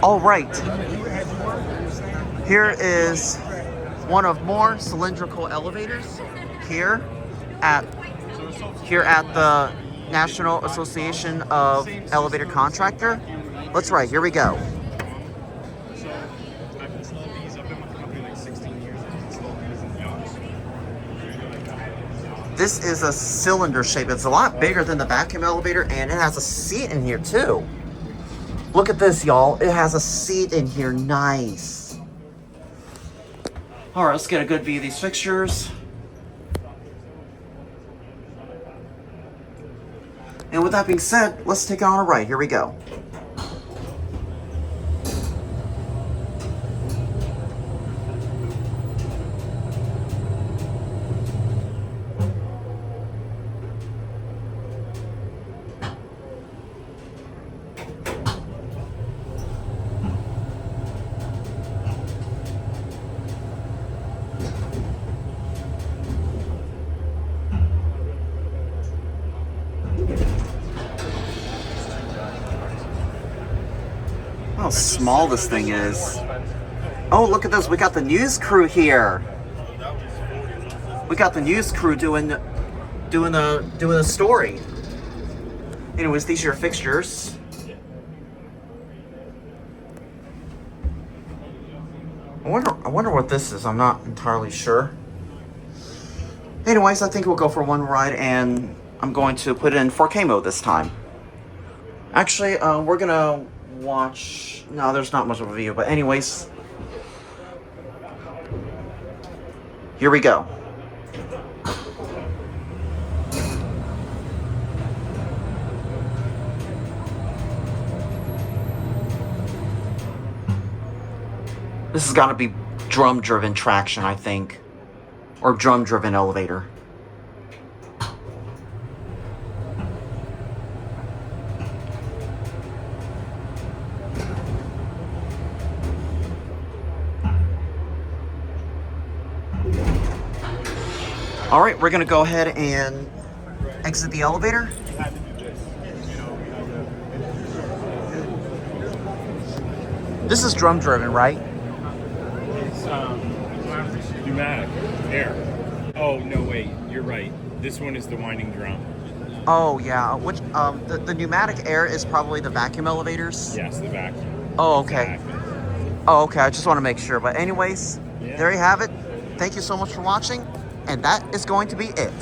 All right. Here is one of more cylindrical elevators here at the National Association of Elevator Contractor. Let's right, here we go. This is a cylinder shape. It's a lot bigger than the vacuum elevator, and it has a seat in here too. Look at this, y'all. It has a seat in here. Nice. All right, let's get a good view of these fixtures. And with that being said, let's take it on a ride. Here we go. How small this thing is. Oh, look at this. We got the news crew here. We got the news crew doing the story. Anyways, these are your fixtures. I wonder what this is. I'm not entirely sure. Anyways, I think we'll go for one ride, and I'm going to put it in 4K mode this time. Actually, we're gonna watch. No, there's not much of a view, but anyways, here we go. This has got to be drum-driven traction, I think, or drum-driven elevator. All right, we're gonna go ahead and exit the elevator. This is drum driven, right? It's pneumatic air. Oh no, wait, you're right. This one is the winding drum. Oh yeah, which the pneumatic air is probably the vacuum elevators. Yes, the vacuum. Oh okay. Exactly. Oh okay. I just want to make sure. But anyways, Yeah. there you have it. Thank you so much for watching. And that is going to be it.